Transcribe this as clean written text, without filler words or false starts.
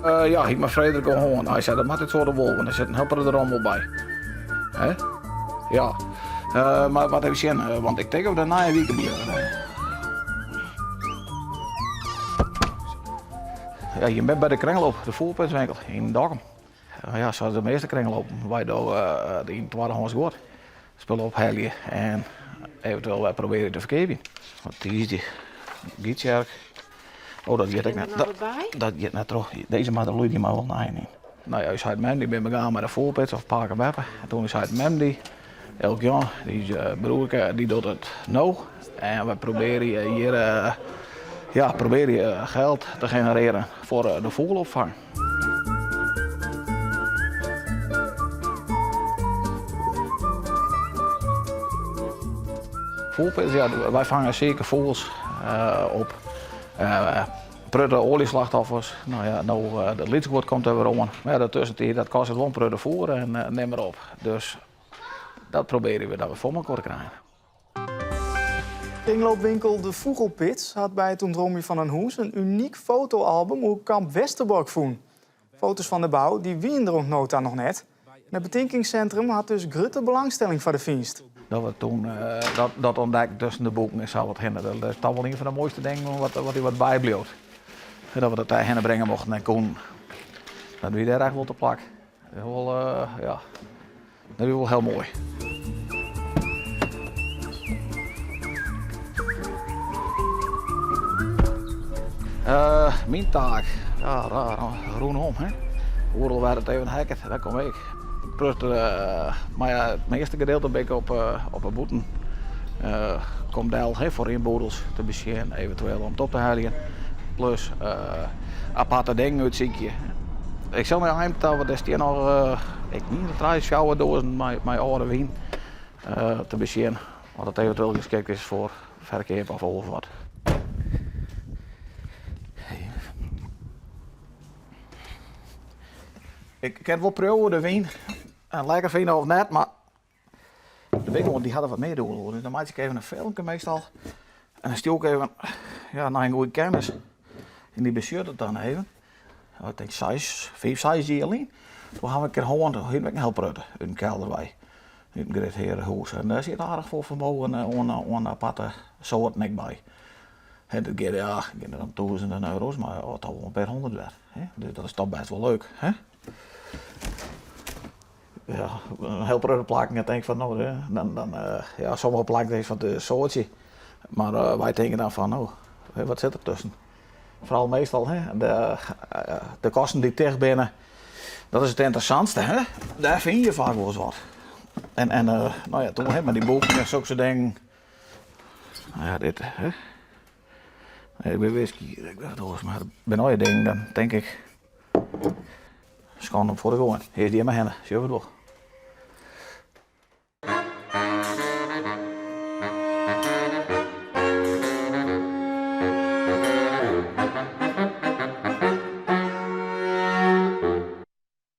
Ja, ik mag Frederik gewoon. Hij zei, dat mag het zo de wolven. Er zit een helper er allemaal bij. Hè? Ja. Maar wat heb je zin? Want ik denk op de naaie week weer. Ja, je bent bij de kringloop, de voorpitswinkel in Dokkum. Ja, zoals de meeste kringlopen. Wij doen de in 12 goed. Spullen ophalen en eventueel wij proberen te verkeven. Want die is die gietjerk. Oh, dat gaat ik net. Dat gaat net terug. Deze maat loeit die maar wel naar in. Nou ja, je zei het mem, die ben begaan met de voorpits of pakken beppen. En toen zei het mem die, elk jaar, die broer die doet het nou. En we proberen hier geld te genereren voor de vogelopvang. Vogelpits, ja, wij vangen zeker vogels op. Prudde olieslachtoffers. Nou ja, nou, dat liedskoord komt er weer om. Maar ja, daartussen dat kost het wel prudde voor en neem maar op. Dus dat proberen we dat we voor elkaar krijgen. Kringloopwinkel De Vogelpits had bij het Droomje van een Hoes een uniek fotoalbum hoe Kamp Westerbork voen. Foto's van de bouw, die wien er ook nota nog net. En het betinkingscentrum had dus grote belangstelling voor de vindst. Dat we toen dat ontdekten tussen de boeken en zo wat hinnen. Dat is toch wel een van de mooiste dingen wat hij wat bijbleef. Dat we dat daar heen brengen mochten en kon. Dat doe je daar echt wel te plak. Dat is wel, ja, dat is wel heel mooi. Mijn taak, ja, raar, groen om, hè. Overal waar het even hekken, daar kom ik. Maar ja, het meeste gedeelte ben ik op een boeten. Komt deel voor inboedels te bescheren, eventueel om het op te halen. Plus aparte dingen uitzieken. Ik zal mij aanbetalen, wat is die nog, ik niet, de 3 showerdozen met oude wien te bescheren. Wat het eventueel geschikt is voor verkeer of overvat. Ik ken wel proeven de wien. En lekker vinden of net, maar de winkel die hadden wat meer doen. Dus dan maak ik even een filmpje meestal. En dan stuur ik even naar een goede kennis. En die bestuurt het dan even. Ik denk 5 size alleen. Toen gaan we een keer gewoon een helper een kelder bij. In het herenhuis. En daar zit aardig voor vermogen en aparte soort nek bij. En dat gaat dan €1000, maar het al wel per 100 werd. Dus dat is toch best wel leuk. Hè? Ja, een helper plakken, ik denk van nou, ja, sommige plakken is van de soortje. Maar wij denken dan van nou, wat zit er tussen? Vooral meestal, hè, de kosten die dicht binnen, dat is het interessantste, hè? Daar vind je vaak wel eens wat. En nou ja, toen met die boeken en zulke dingen. Nou ja, dit, hè? Nee, ik ben whisky, ik dacht door, maar bij nooit dingen, dan denk ik. Schoon op voor de gewoon. Hier is die in mijn handen, zie je wat door.